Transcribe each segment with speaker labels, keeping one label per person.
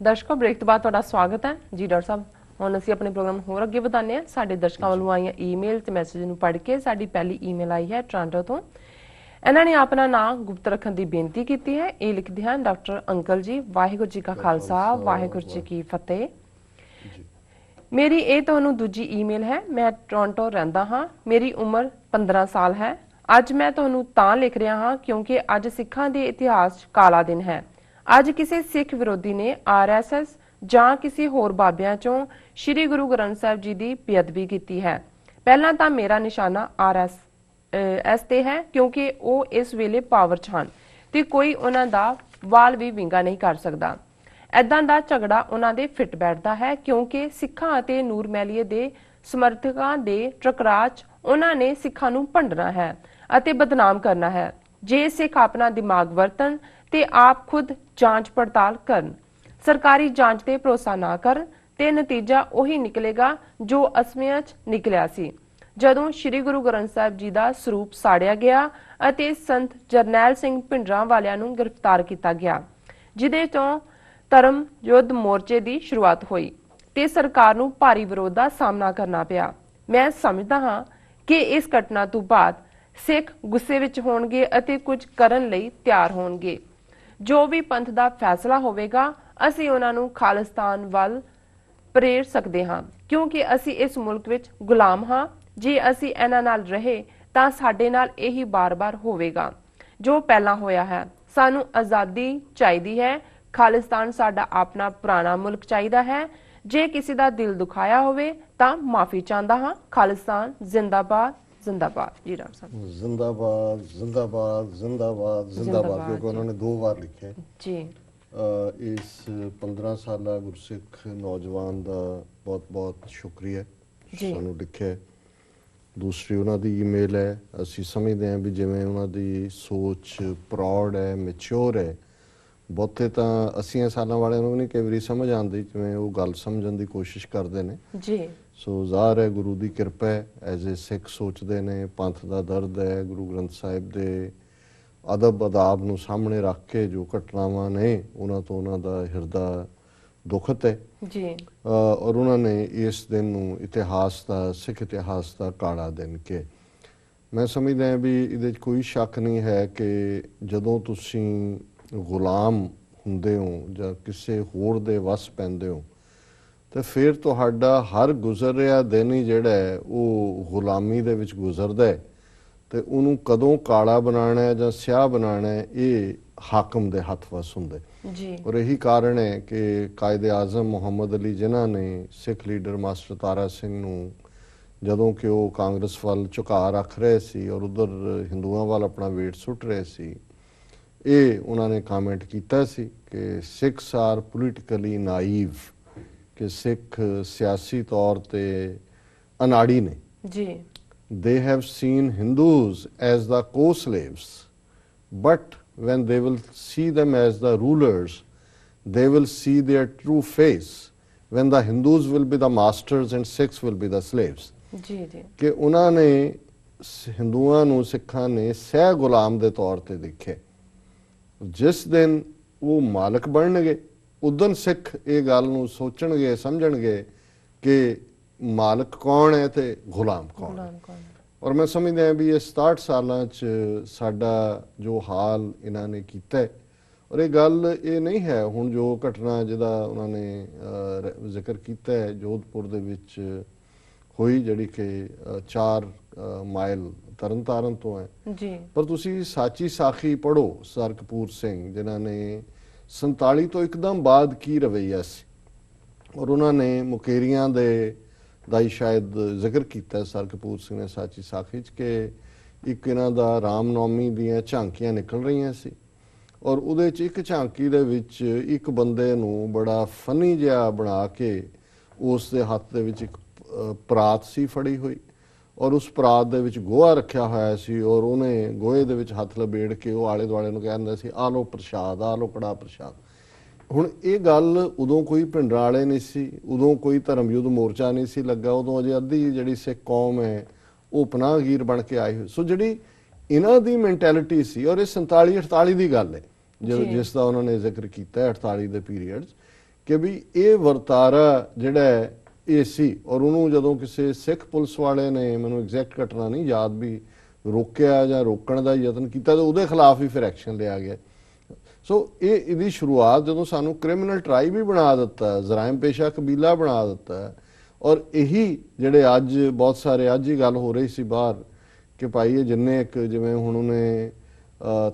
Speaker 1: दर्शकों ब्रेक तो बाद तुहाडा स्वागत है जी डॉक्टर साहब। हुण असीं अपने प्रोग्राम होर अगे वधाने हैं। साडे दर्शकों वालों आईयां ईमेल ते मैसेज नूं पढ़ के साडी पहली ईमेल आई है टोरंटो तो। इन्हां ने अपना नाम गुप्त रखण दी बेनती कीती है। ये लिखदे हैं, डॉक्टर अंकल जी वाहिगुरू जी का खालसा वाहिगुरू जी की फतेह। मेरी ये तुहानूं दूजी ईमेल है। मैं टोरंटो रहिंदा हां। मेरी उम्र 15 साल है। अज मैं तुहानूं तां लिख रहा हां क्योंकि अज सिखां दे इतिहास काला दिन है। अज किसी सिख विरोधी ने RSS जां किसी होर बाबियां चों श्री गुरु ग्रंथ साहिब जी की बेअदबी की है। पहला तो मेरा निशाना RSS ते है क्योंकि वो इस वेले पावर च हन ते कोई उन्हां दा वाल भी विंगा नहीं कर सकता। ऐदां दा झगड़ा उन्हां दे फिट बैठदा है क्योंकि सिखां अते नूर मैलीए दे समर्थकां दे टकराਅ च उन्हां ने सिखां नूं भंडना है अते बदनाम करना है। जे सिख अपना दिमाग वरतन ते आप खुद जांच पड़ताल करन, सरकारी जांच ते भरोसा ना करन ते नतीजा उही निकलेगा जो असमिया च निकलिया सी जदों श्री गुरु ग्रंथ साहिब जी का सरूप साड़िया गया अते संत जरनैल सिंह भिंडरां वालियां नूं गिरफ्तार किया गया, जिहदे चों धर्म युद्ध मोर्चे की शुरुआत हुई ते सरकार नूं भारी विरोध का सामना करना पिया। मैं समझदा हां कि इस घटना तो बाद सिख गुस्से विच होणगे अते कुछ करन लई तैयार होणगे। जो भी पंथ का फैसला होवेगा असीं उन्हां नूं खालिस्तान वल प्रेर सकते हाँ क्योंकि असी इस मुल्क विच गुलाम हाँ। जे असी इन्हां नाल रहे तां साडे नाल यही बार बार होवेगा जो पहला होया है। सानू आज़ादी चाहिदी है। खालिस्तान साडा अपना पुराना मुल्क चाहिदा है। जे किसी दा दिल दुखाया होवे तां माफी चाहता हाँ। खालिस्तान जिंदाबाद जिंदाबाद। जी डॉक्टर साहब
Speaker 2: जिंदाबाद जिंदाबाद जिंदाबाद जिंदाबाद क्योंकि उन्होंने 2 बार लिखे
Speaker 1: जी।
Speaker 2: इस 15 साला गुरसिख नौजवान का बहुत बहुत शुक्रिया सानू लिखे। दूसरी उन्होंने ईमेल है। असी समझते हैं भी जिमें उन्होंने सोच प्रौड़ है मैच्योर है। बहुते तो 80 सालों वाले भी नहीं कई बार समझ आती जिमें वो गल समझने की कोशिश करते हैं
Speaker 1: जी।
Speaker 2: सो ज़ाहिर है गुरु की किरपा है। एज ए सिख सोचते हैं पंथ का दर्द है गुरु ग्रंथ साहिब के अदब अदाब नूं सामने रख के जो घटनावां ने उन्हां तो उन्हां दा हिरदा दुखत है
Speaker 1: जी।
Speaker 2: और उन्होंने इस दिन नूं इतिहास का सिख इतिहास का काला दिन के मैं समझदा भी इहदे कोई शक नहीं है कि जदों तुसीं गुलाम हुंदे हो जां किसी होर दे वस पैंदे हो तो फिर तुहाडा हर गुजर रहा दिन ही जिहड़ा है वो गुलामी दे विच गुजरदा है तो उन्होंने कदों काला बनाना है जां स्याह बनाना है ये हाकम दे हथ वस हुंदे। और यही कारण है कि कायदे आज़म मुहम्मद अली जिन्हां ने सिख लीडर मास्टर तारा सिंह नूं जदों कि वो कांग्रेस वाल झुका रख रहे सी और उधर हिंदुआं वाल अपना वेट सुट रहे सी ये उन्होंने कामेंट किया सी कि सिक्स आर पोलिटिकली नाइव कि सिख सियासी तौर ते अनाड़ी ने
Speaker 1: जी।
Speaker 2: they have seen Hindus as the co-slaves, but when they will see them as the rulers, they will see their true face when the Hindus will be the masters and Sikhs will be the slaves.
Speaker 1: जी जी।
Speaker 2: कि उन्होंने हिंदुआं नूं सिखां ने सह गुलाम दे तौर ते देखे। जिस दिन वो मालक बनणगे उदन सिख ये गल नूं सोचणगे समझणगे कि मालक कौन है ते गुलाम कौन है। और मैं समझदा भी ये 67 सालां च साडा जो हाल इन्होंने किया है और ये गल ये नहीं है हुण जो घटना जिहदा उन्होंने जिक्र किया है जोधपुर दे विच हुई जिहड़ी कि 4 माइल तरन तारण तो है
Speaker 1: जी। पर
Speaker 2: तुसी साची साखी पढ़ो सर कपूर सिंह जिन्हां ने 47 तो एकदम बाद की रवैया सी और उन्होंने मुकेरियां दे ਦਾ ਹੀ शायद जिक्र किया सर कपूर सिंह ने साची साखी च कि एक इन्हां दा रामनौमी दीयां झांकियां निकल रही सी और उहदे च एक झांकी दे विच एक बंदे नूं बड़ा फनी जिहा बना के उस दे हत्थ दे विच एक परात सी फड़ी हुई और उस परात दे विच गोहा रखिया होया सी और उन्हें गोहे दे विच हत्थ लबेड़ के वो आले दुआले नूं कहंदा सी आ लो प्रशाद आ लो कड़ा प्रशाद। हुण ये गल उदों कोई पिंडां वाले नहीं सी उदों कोई धर्म युद्ध मोर्चा नहीं सी लगा उदों अजे अद्धी जिहड़ी सिख कौम है वो पनाहगीर बन के आए हुए सो जिहड़ी इन्हां दी मैंटैलिटी सी और ये 47-48 की गल है जिसका उन्होंने जिक्र किया 48 के पीरीयड ਕਿ ਵੀ ਇਹ ਵਰਤਾਰਾ ਜਿਹੜਾ ਹੈ ਇਹ ਸੀ। ਔਰ ਉਹਨੂੰ ਜਦੋਂ ਕਿਸੇ ਸਿੱਖ ਪੁਲਿਸ ਵਾਲੇ ਨੇ, ਮੈਨੂੰ ਐਗਜ਼ੈਕਟ ਘਟਨਾ ਨਹੀਂ ਯਾਦ, ਵੀ ਰੋਕਿਆ ਜਾਂ ਰੋਕਣ ਦਾ ਯਤਨ ਕੀਤਾ ਤਾਂ ਉਹਦੇ ਖਿਲਾਫ ਹੀ ਫਿਰ ਐਕਸ਼ਨ ਲਿਆ ਗਿਆ। ਸੋ ਇਹਦੀ ਸ਼ੁਰੂਆਤ ਜਦੋਂ ਸਾਨੂੰ ਕ੍ਰਿਮੀਨਲ ਟ੍ਰਾਈਬ ਵੀ ਬਣਾ ਦਿੱਤਾ, ਜਰਾਇਮ ਪੇਸ਼ਾ ਕਬੀਲਾ ਬਣਾ ਦਿੱਤਾ। ਔਰ ਇਹੀ ਜਿਹੜੇ ਅੱਜ ਬਹੁਤ ਸਾਰੇ, ਅੱਜ ਹੀ ਗੱਲ ਹੋ ਰਹੀ ਸੀ ਬਾਹਰ ਕਿ ਭਾਈ ਇਹ ਜਿੰਨੇ ਇੱਕ ਜਿਵੇਂ ਹੁਣ ਉਹਨੇ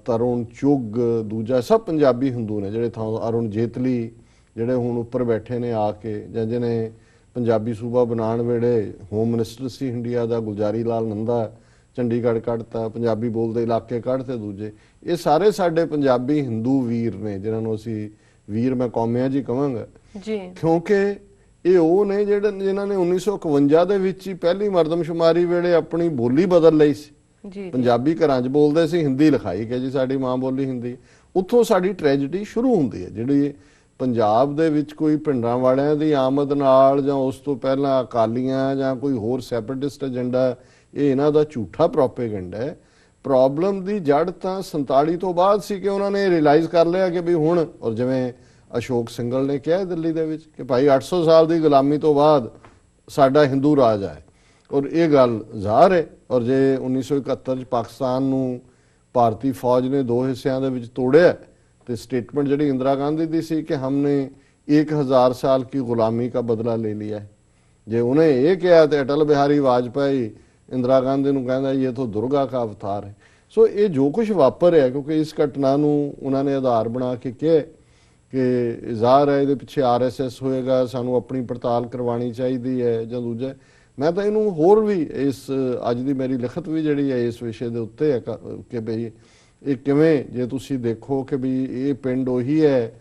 Speaker 2: ਤਰੁਣ ਚੁੱਗ, ਦੂਜਾ ਸਭ ਪੰਜਾਬੀ ਹਿੰਦੂ ਨੇ ਜਿਹੜੇ ਥਾਂ, ਅਰੁਣ ਜੇਤਲੀ ਜਿਹੜੇ ਹੁਣ ਉੱਪਰ ਬੈਠੇ ਨੇ ਆ ਕੇ, ਜਾਂ ਜਿਹਨੇ ਪੰਜਾਬੀ ਸੂਬਾ ਬਣਾਉਣ ਵੇਲੇ ਹੋਮ ਮਿਨਿਸਟਰ ਸੀ ਇੰਡੀਆ ਦਾ, ਗੁਲਜ਼ਾਰੀ ਲਾਲ ਨੰਦਾ ਚੰਡੀਗੜ੍ਹ ਕੱਢਤਾ, ਪੰਜਾਬੀ ਬੋਲਦੇ ਇਲਾਕੇ ਕੱਢਤੇ ਦੂਜੇ, ਇਹ ਸਾਰੇ ਸਾਡੇ ਪੰਜਾਬੀ ਹਿੰਦੂ ਵੀਰ ਨੇ ਜਿਨ੍ਹਾਂ ਨੂੰ ਅਸੀਂ ਵੀਰ ਮੈਂ ਕੌਮਿਆਂ ਜੀ ਕਹਾਂਗਾ ਜੀ, ਕਿਉਂਕਿ ਇਹ ਉਹ ਨੇ ਜਿਨ੍ਹਾਂ ਨੇ 1951 ਦੇ ਵਿੱਚ ਹੀ ਪਹਿਲੀ ਮਰਦਮਸ਼ੁਮਾਰੀ ਵੇਲੇ ਆਪਣੀ ਬੋਲੀ ਬਦਲ ਲਈ ਸੀ। ਪੰਜਾਬੀ ਘਰਾਂ 'ਚ ਬੋਲਦੇ ਸੀ, ਹਿੰਦੀ ਲਿਖਾਈ ਕਿ ਜੀ ਸਾਡੀ ਮਾਂ ਬੋਲੀ ਹਿੰਦੀ। ਉੱਥੋਂ ਸਾਡੀ ਟ੍ਰੈਜੇਡੀ ਸ਼ੁਰੂ ਹੁੰਦੀ ਹੈ, ਜਿਹੜੀ ਪੰਜਾਬ ਦੇ ਵਿੱਚ ਕੋਈ ਪਿੰਡਾਂ ਵਾਲਿਆਂ ਦੀ ਆਮਦ ਨਾਲ ਜਾਂ ਉਸ ਤੋਂ ਪਹਿਲਾਂ ਅਕਾਲੀਆਂ ਜਾਂ ਕੋਈ ਹੋਰ ਸੈਪਰੇਟਿਸਟ ਏਜੰਡਾ, ਇਹ ਇਹਨਾਂ ਦਾ ਝੂਠਾ ਪ੍ਰੋਪੇਗੈਂਡਾ ਹੈ। ਪ੍ਰੋਬਲਮ ਦੀ ਜੜ ਤਾਂ 47 ਤੋਂ ਬਾਅਦ ਸੀ ਕਿ ਉਹਨਾਂ ਨੇ ਰਿਅਲਾਈਜ਼ ਕਰ ਲਿਆ ਕਿ ਵੀ ਹੁਣ, ਔਰ ਜਿਵੇਂ ਅਸ਼ੋਕ ਸਿੰਘਲ ਨੇ ਕਿਹਾ ਦਿੱਲੀ ਦੇ ਵਿੱਚ ਕਿ ਭਾਈ 800 ਸਾਲ ਦੀ ਗੁਲਾਮੀ ਤੋਂ ਬਾਅਦ ਸਾਡਾ ਹਿੰਦੂ ਰਾਜ ਹੈ। ਔਰ ਇਹ ਗੱਲ ਜ਼ਾਹਰ ਹੈ। ਔਰ ਜੇ 1971 ਚ ਪਾਕਿਸਤਾਨ ਨੂੰ ਭਾਰਤੀ ਫੌਜ ਨੇ 2 ਹਿੱਸਿਆਂ ਦੇ ਵਿੱਚ ਤੋੜਿਆ ਤੇ ਸਟੇਟਮੈਂਟ ਜਿਹੜੀ ਇੰਦਰਾ ਗਾਂਧੀ ਦੀ ਸੀ ਕਿ ਹਮਨੇ 1000 ਸਾਲ की गुलामी का बदला ले लिया है, ਜੇ ਉਹਨੇ ਇਹ ਕਿਹਾ ਤੇ ਅਟਲ ਬਿਹਾਰੀ ਵਾਜਪਾਈ ਇੰਦਰਾ ਗਾਂਧੀ ਨੂੰ ਕਹਿੰਦਾ ਇਹ ਤਾਂ ਦੁਰਗਾ ਦਾ ਅਵਤਾਰ ਹੈ। ਸੋ ਇਹ ਜੋ ਕੁਝ ਵਾਪਰ ਰਿਹਾ, ਕਿਉਂਕਿ ਇਸ ਘਟਨਾ ਨੂੰ ਉਹਨਾਂ ਨੇ ਆਧਾਰ ਬਣਾ ਕੇ ਕਿਹਾ ਕਿ ਜ਼ਾਹਰ ਹੈ ਇਹਦੇ ਪਿੱਛੇ ਆਰਐਸਐਸ ਹੋਏਗਾ, ਸਾਨੂੰ ਆਪਣੀ ਪੜਤਾਲ ਕਰਵਾਉਣੀ ਚਾਹੀਦੀ ਹੈ ਜਾਂ ਦੂਜਾ। ਮੈਂ ਤਾਂ ਇਹਨੂੰ ਹੋਰ ਵੀ ਇਸ ਅੱਜ ਦੀ ਮੇਰੀ ਲਿਖਤ ਵੀ ਜਿਹੜੀ ਹੈ ਇਸ ਵਿਸ਼ੇ ਦੇ ਉੱਤੇ ਹੈ ਕਿ ਬਈ ਇਹ ਕਿਵੇਂ, ਜੇ ਤੁਸੀਂ ਦੇਖੋ ਕਿ ਵੀ ਇਹ ਪਿੰਡ ਉਹੀ ਹੈ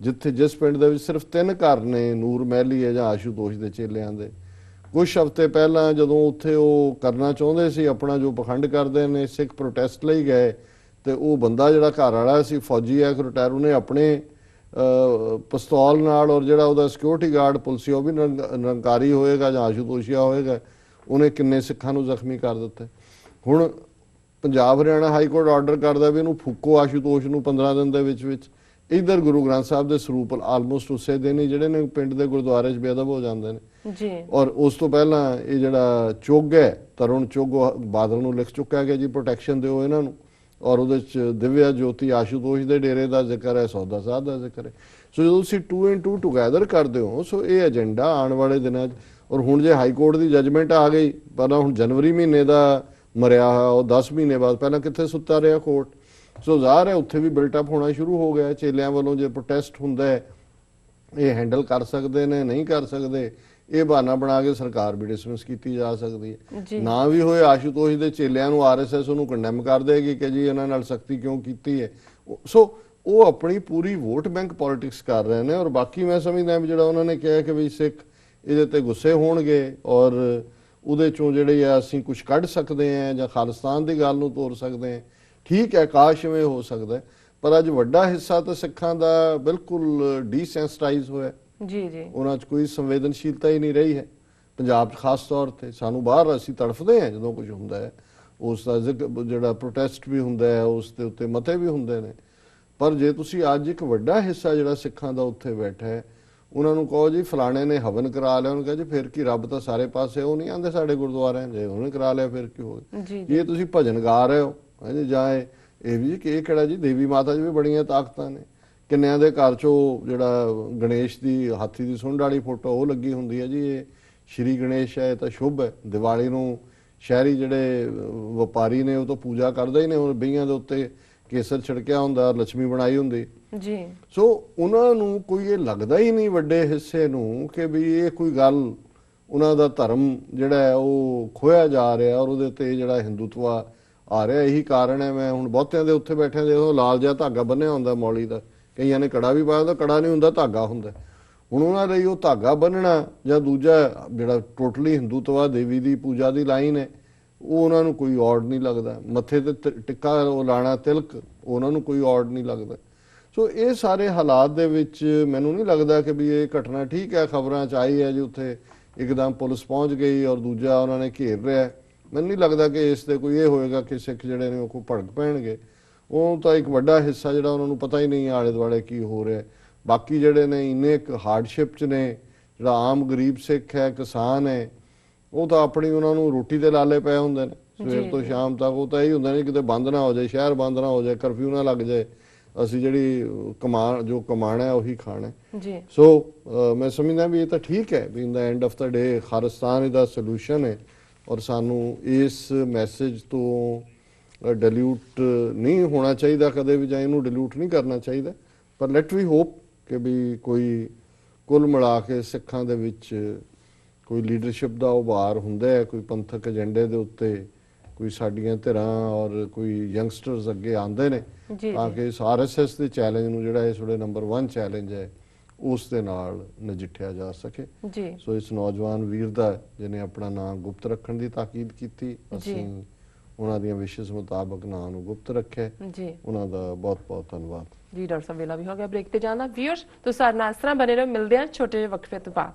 Speaker 2: ਜਿੱਥੇ ਜਿਸ ਪਿੰਡ ਦੇ ਵਿੱਚ ਸਿਰਫ 3 ਘਰ ਨੇ, ਨੂਰ ਮਹਿਲੀ ਹੈ ਜਾਂ ਆਸ਼ੂਤੋਸ਼ ਦੇ ਚੇਲਿਆਂ ਦੇ। ਕੁਝ ਹਫ਼ਤੇ ਪਹਿਲਾਂ ਜਦੋਂ ਉੱਥੇ ਉਹ ਕਰਨਾ ਚਾਹੁੰਦੇ ਸੀ ਆਪਣਾ ਜੋ ਪਖੰਡ ਕਰਦੇ ਨੇ, ਸਿੱਖ ਪ੍ਰੋਟੈਸਟ ਲਈ ਗਏ ਤੇ ਉਹ ਬੰਦਾ ਜਿਹੜਾ ਘਰ ਵਾਲਾ ਸੀ ਫੌਜੀ ਹੈ ਰਿਟਾਇਰ, ਉਹਨੇ ਆਪਣੇ ਪਿਸਤੌਲ ਨਾਲ, ਔਰ ਜਿਹੜਾ ਉਹਦਾ ਸਿਕਿਉਰਿਟੀ ਗਾਰਡ ਪੁਲਿਸੀ ਉਹ ਵੀ ਨਿਰੰਕਾਰੀ ਹੋਏਗਾ ਜਾਂ ਆਸ਼ੂਤੋਸ਼ੀਆ ਹੋਏਗਾ, ਉਹਨੇ ਕਿੰਨੇ ਸਿੱਖਾਂ ਨੂੰ ਜ਼ਖਮੀ ਕਰ ਦਿੱਤਾ। ਹੁਣ Punjab Haryana high court order ਕਰਦਾ ਵੀ ਇਹਨੂੰ ਫੂਕੋ ਆਸ਼ੂਤੋਸ਼ ਨੂੰ 15 ਦਿਨ ਦੇ ਵਿੱਚ। ਇਧਰ ਗੁਰੂ ਗ੍ਰੰਥ ਸਾਹਿਬ ਦੇ ਸਰੂਪ ਆਲਮੋਸਟ ਉਸੇ ਦਿਨ ਹੀ ਜਿਹੜੇ ਨੇ ਪਿੰਡ ਦੇ ਗੁਰਦੁਆਰੇ 'ਚ ਬੇਅਦਬ ਹੋ ਜਾਂਦੇ ਨੇ ਜੀ। ਔਰ ਉਸ ਤੋਂ ਪਹਿਲਾਂ ਇਹ ਜਿਹੜਾ ਚੁੱਗ ਹੈ, ਤਰੁਣ ਚੁੱਗ, ਬਾਦਲ ਨੂੰ ਲਿਖ ਚੁੱਕਿਆ ਗਿਆ ਜੀ ਪ੍ਰੋਟੈਕਸ਼ਨ ਦਿਓ ਇਹਨਾਂ ਨੂੰ, ਔਰ ਉਹਦੇ 'ਚ ਦਿਵਿਆ ਜੋਤੀ ਆਸ਼ੂਤੋਸ਼ ਦੇ ਡੇਰੇ ਦਾ ਜ਼ਿਕਰ ਹੈ, ਸੌਦਾ ਸਾਹਿਬ ਦਾ ਜ਼ਿਕਰ ਹੈ। ਸੋ ਜਦੋਂ ਤੁਸੀਂ 2 and 2 ਟੂਗੈਦਰ ਕਰਦੇ ਹੋ, ਸੋ ਇਹ ਏਜੰਡਾ ਆਉਣ ਵਾਲੇ ਦਿਨਾਂ 'ਚ, ਔਰ ਹੁਣ ਜੇ ਹਾਈ ਕੋਰਟ ਦੀ ਜਜਮੈਂਟ ਆ ਗਈ, ਪਹਿਲਾਂ ਹੁਣ ਜਨਵਰੀ ਮਹੀਨੇ ਦਾ ਮਰਿਆ ਹੋਇਆ ਉਹ 10 ਮਹੀਨੇ ਬਾਅਦ ਪਹਿਲਾਂ ਕਿੱਥੇ ਸੁੱਤਾ ਰਿਹਾ ਕੋਰਟ। ਸੋ ਜ਼ਾਹਰ ਹੈ ਉੱਥੇ ਵੀ ਬਿਲਟਅਪ ਹੋਣਾ ਸ਼ੁਰੂ ਹੋ ਗਿਆ। ਚੇਲਿਆਂ ਵੱਲੋਂ ਜੇ ਪ੍ਰੋਟੈਸਟ ਹੁੰਦਾ ਹੈ, ਇਹ ਹੈਂਡਲ ਕਰ ਸਕਦੇ ਨੇ, ਨਹੀਂ ਕਰ ਸਕਦੇ, ਇਹ ਬਹਾਨਾ ਬਣਾ ਕੇ ਸਰਕਾਰ ਵੀ ਡਿਸਮਿਸ ਕੀਤੀ ਜਾ ਸਕਦੀ ਹੈ। ਨਾ ਵੀ ਹੋਏ ਆਸ਼ੂਤੋਸ਼ ਦੇ ਚੇਲਿਆਂ ਨੂੰ ਆਰਐਸਐਸ ਉਹਨੂੰ ਕੰਡੈਮ ਕਰ ਦੇਗੀ ਕਿ ਜੀ ਇਹਨਾਂ ਨਾਲ ਸਖਤੀ ਕਿਉਂ ਕੀਤੀ ਹੈ। ਸੋ ਉਹ ਆਪਣੀ ਪੂਰੀ ਵੋਟ ਬੈਂਕ ਪੋਲਿਟਿਕਸ ਕਰ ਰਹੇ ਨੇ। ਔਰ ਬਾਕੀ ਮੈਂ ਸਮਝਦਾ ਵੀ ਜਿਹੜਾ ਉਹਨਾਂ ਨੇ ਕਿਹਾ ਕਿ ਵੀ ਸਿੱਖ ਇਹਦੇ ਤੇ ਗੁੱਸੇ ਹੋਣਗੇ ਔਰ ਉਹਦੇ ਚੋਂ ਜਿਹੜੇ ਆ ਅਸੀਂ ਕੁਝ ਕੱਢ ਸਕਦੇ ਹਾਂ ਜਾਂ ਖਾਲਿਸਤਾਨ ਦੀ ਗੱਲ ਨੂੰ ਤੋੜ ਸਕਦੇ ਹਾਂ, ਠੀਕ ਹੈ, ਕਾਸ਼ ਇਵੇਂ ਹੋ ਸਕਦਾ। ਪਰ ਅੱਜ ਵੱਡਾ ਹਿੱਸਾ ਤਾਂ ਸਿੱਖਾਂ ਦਾ ਬਿਲਕੁਲ ਡੀਸੈਂਸਿਟਾਈਜ਼ ਹੋਇਆ ਜੀ। ਉਹਨਾਂ 'ਚ ਕੋਈ ਸੰਵੇਦਨਸ਼ੀਲਤਾ ਹੀ ਨਹੀਂ ਰਹੀ ਹੈ। ਪੰਜਾਬ 'ਚ ਖਾਸ ਤੌਰ ਤੇ ਸਾਨੂੰ ਬਾਹਰ ਅਸੀਂ ਤੜਫਦੇ ਹਾਂ ਜਦੋਂ ਕੁਝ ਹੁੰਦਾ ਹੈ, ਉਸ ਦਾ ਜਿਹੜਾ ਪ੍ਰੋਟੈਸਟ ਵੀ ਹੁੰਦਾ ਹੈ, ਉਸ ਦੇ ਉੱਤੇ ਮਤੇ ਵੀ ਹੁੰਦੇ ਨੇ। ਪਰ ਜੇ ਤੁਸੀਂ ਅੱਜ ਇੱਕ ਵੱਡਾ ਹਿੱਸਾ ਜਿਹੜਾ ਸਿੱਖਾਂ ਦਾ ਉੱਥੇ ਬੈਠਾ ਹੈ, ਉਹਨਾਂ ਨੂੰ ਕਹੋ ਜੀ ਫਲਾਣੇ ਨੇ ਹਵਨ ਕਰਾ ਲਿਆ, ਉਹਨੂੰ ਕਹੇ ਜੀ ਫਿਰ ਕੀ, ਰੱਬ ਤਾਂ ਸਾਰੇ ਪਾਸੇ, ਉਹ ਨਹੀਂ ਆਉਂਦੇ ਸਾਡੇ ਗੁਰਦੁਆਰਿਆਂ, ਜੇ ਉਹਨੇ ਕਰਾ ਲਿਆ ਫਿਰ ਕੀ ਹੋ ਗਿਆ। ਇਹ ਤੁਸੀਂ ਭਜਨ ਗਾ ਰਹੇ ਹੋ ਜਾਂ ਇਹ ਵੀ ਕਿ ਇਹ ਕਿਹੜਾ ਜੀ, ਦੇਵੀ ਮਾਤਾ 'ਚ ਵੀ ਬੜੀਆਂ ਤਾਕਤਾਂ ਨੇ। ਕਿੰਨਿਆਂ ਦੇ ਘਰ 'ਚੋਂ ਜਿਹੜਾ ਗਣੇਸ਼ ਦੀ ਹਾਥੀ ਦੀ ਸੁੰਡ ਵਾਲੀ ਫੋਟੋ ਉਹ ਲੱਗੀ ਹੁੰਦੀ ਹੈ ਜੀ, ਇਹ ਸ਼੍ਰੀ ਗਣੇਸ਼ ਹੈ, ਤਾਂ ਸ਼ੁਭ ਹੈ। ਦੀਵਾਲੀ ਨੂੰ ਸ਼ਹਿਰੀ ਜਿਹੜੇ ਵਪਾਰੀ ਨੇ ਉਹ ਤਾਂ ਪੂਜਾ ਕਰਦੇ ਹੀ ਨੇ, ਉਹ ਬਈਆਂ ਦੇ ਉੱਤੇ ਕੇਸਰ ਛਿੜਕਿਆ ਹੁੰਦਾ, ਲక్ష్ਮੀ ਬਣਾਈ ਹੁੰਦੀ ਜੀ। ਸੋ ਉਹਨਾਂ ਨੂੰ ਕੋਈ ਇਹ ਲੱਗਦਾ ਹੀ ਨਹੀਂ ਵੱਡੇ ਹਿੱਸੇ ਨੂੰ ਕਿ ਵੀ ਇਹ ਕੋਈ ਗੱਲ, ਉਹਨਾਂ ਦਾ ਧਰਮ ਜਿਹੜਾ ਹੈ ਉਹ ਖੋਇਆ ਜਾ ਰਿਹਾ ਔਰ ਉਹਦੇ ਤੇ ਜਿਹੜਾ ਹਿੰਦੂਤਵਾ ਆ ਰਿਹਾ। ਇਹੀ ਕਾਰਨ ਹੈ। ਮੈਂ ਹੁਣ ਬਹੁਤਿਆਂ ਦੇ ਉੱਥੇ ਬੈਠਿਆਂ ਦੇ ਉਹ ਲਾਲ ਜਿਹਾ ਧਾਗਾ ਬੰਨਿਆ ਹੁੰਦਾ ਮੌਲੀ ਦਾ, ਕਈਆਂ ਨੇ ਕੜਾ ਵੀ ਪਾਇਆ ਹੁੰਦਾ, ਕੜਾ ਨਹੀਂ ਹੁੰਦਾ, ਧਾਗਾ ਹੁੰਦਾ। ਹੁਣ ਉਹਨਾਂ ਲਈ ਉਹ ਧਾਗਾ ਬੰਨਣਾ ਜਾਂ ਦੂਜਾ ਜਿਹੜਾ ਟੋਟਲੀ ਹਿੰਦੂਤਵਾ ਦੇਵੀ ਦੀ ਪੂਜਾ ਦੀ ਲਾਈਨ ਹੈ, ਉਹ ਉਹਨਾਂ ਨੂੰ ਕੋਈ ਔਡ ਨਹੀਂ ਲੱਗਦਾ। ਮੱਥੇ ਤੇ ਟਿੱਕਾ ਉਹ ਲਾਣਾ, ਤਿਲਕ, ਉਹਨਾਂ ਨੂੰ ਕੋਈ ਔਡ ਨਹੀਂ ਲੱਗਦਾ। ਸੋ ਇਹ ਸਾਰੇ ਹਾਲਾਤ ਦੇ ਵਿੱਚ ਮੈਨੂੰ ਨਹੀਂ ਲੱਗਦਾ ਕਿ ਵੀ ਇਹ ਘਟਨਾ, ਠੀਕ ਹੈ ਖਬਰਾਂ 'ਚ ਆਈ ਹੈ ਜੀ ਉੱਥੇ ਇੱਕਦਮ ਪੁਲਿਸ ਪਹੁੰਚ ਗਈ ਔਰ ਦੂਜਾ ਉਹਨਾਂ ਨੇ ਘੇਰ ਰਿਹਾ, ਮੈਨੂੰ ਨਹੀਂ ਲੱਗਦਾ ਕਿ ਇਸ ਤੇ ਕੋਈ ਇਹ ਹੋਏਗਾ ਕਿ ਸਿੱਖ ਜਿਹੜੇ ਨੇ ਉਹ ਕੋਈ ਭੜਕ ਪੈਣਗੇ। ਉਹ ਤਾਂ ਇੱਕ ਵੱਡਾ ਹਿੱਸਾ ਜਿਹੜਾ ਉਹਨਾਂ ਨੂੰ ਪਤਾ ਹੀ ਨਹੀਂ ਆਲੇ ਦੁਆਲੇ ਕੀ ਹੋ ਰਿਹਾ। ਬਾਕੀ ਜਿਹੜੇ ਨੇ ਇੰਨੇ ਇੱਕ ਹਾਰਡਸ਼ਿਪ 'ਚ ਨੇ। ਜਿਹੜਾ ਆਮ ਗਰੀਬ ਸਿੱਖ ਹੈ, ਕਿਸਾਨ ਹੈ, ਉਹ ਤਾਂ ਆਪਣੀ ਉਹਨਾਂ ਨੂੰ ਰੋਟੀ ਦੇ ਲਾਲੇ ਪਏ ਹੁੰਦੇ ਨੇ ਸਵੇਰ ਤੋਂ ਸ਼ਾਮ ਤੱਕ। ਉਹ ਤਾਂ ਇਹੀ ਹੁੰਦਾ ਨੇ ਕਿਤੇ ਬੰਦ ਨਾ ਹੋ ਜਾਏ, ਸ਼ਹਿਰ ਬੰਦ ਨਾ ਹੋ ਜਾਏ, ਕਰਫਿਊ ਨਾ ਲੱਗ ਜਾਏ, ਅਸੀਂ ਜਿਹੜੀ ਕਮਾਣਾ ਹੈ ਉਹੀ ਖਾਣਾ
Speaker 1: ਜੀ।
Speaker 2: ਸੋ ਮੈਂ ਸਮਝਦਾ ਵੀ ਇਹ ਤਾਂ ਠੀਕ ਹੈ ਵੀ ਇਨ ਦਾ ਐਂਡ ਆਫ ਦਾ ਡੇ ਖਾਲਿਸਤਾਨ ਇਹਦਾ ਸੋਲੂਸ਼ਨ ਹੈ। ਔਰ ਸਾਨੂੰ ਇਸ ਮੈਸੇਜ ਤੋਂ ਡਿਲੂਟ ਨਹੀਂ ਹੋਣਾ ਚਾਹੀਦਾ ਕਦੇ ਵੀ, ਜਾਂ ਇਹਨੂੰ ਡਿਲੂਟ ਨਹੀਂ ਕਰਨਾ ਚਾਹੀਦਾ। ਪਰ ਲੈਟ ਵੀ ਹੋਪ ਕਿ ਵੀ ਕੋਈ ਕੁੱਲ ਮਿਲਾ ਕੇ ਸਿੱਖਾਂ ਦੇ ਵਿੱਚ ਕੋਈ ਲੀਡਰਸ਼ਿਪ ਦਾ ਉਭਾਰ ਹੁੰਦਾ ਹੈ, ਕੋਈ ਪੰਥਕ ਏਜੰਡੇ ਦੇ ਉੱਤੇ ਕੋਈ ਸਾਡੀਆਂ ਧਿਰਾਂ ਔਰ ਕੋਈ ਯੰਗਸਟਰਸ ਅੱਗੇ ਆਉਂਦੇ ਨੇ ਤਾਂ ਕਿ ਇਸ RSS ਦੇ ਚੈਲੰਜ ਨੂੰ ਜਿਹੜਾ ਇਸ ਵੇਲੇ ਨੰਬਰ 1 ਚੈਲੰਜ ਹੈ ਉਸ ਦੇ ਨਾਲ ਨਜਿੱਠਿਆ ਜਾ ਸਕੇ
Speaker 1: ਜੀ।
Speaker 2: ਸੋ ਇਸ ਨੌਜਵਾਨ ਵੀਰ ਦਾ ਜਿਹਨੇ ਆਪਣਾ ਨਾਮ ਗੁਪਤ ਰੱਖਣ ਦੀ ਤਾਕੀਦ ਕੀਤੀ, ਅਸੀਂ ਉਹਨਾਂ ਦੀਆਂ ਵਿਸ਼ੇਸ ਮੁਤਾਬਕ ਨਾਂ ਨੂੰ ਗੁਪਤ ਰੱਖਿਆ
Speaker 1: ਜੀ।
Speaker 2: ਉਹਨਾਂ ਦਾ ਬਹੁਤ ਬਹੁਤ ਧੰਨਵਾਦ
Speaker 1: ਜੀ। ਡਾਕਟਰ ਸਾਹਿਬ ਵੇਲਾ ਵੀ ਹੋ ਗਿਆ ਬ੍ਰੇਕ ਤੇ ਜਾਣਾ। ਵੀਅਰਸ ਤੁਸੀਂ ਸਾਡੇ ਨਾਲ ਇਸ ਤਰ੍ਹਾਂ ਬਣੇ ਰਹੋ, ਮਿਲਦੇ ਹਾਂ ਛੋਟੇ ਜਿਹੇ ਵਕਫੇ ਤੋਂ ਬਾਅਦ।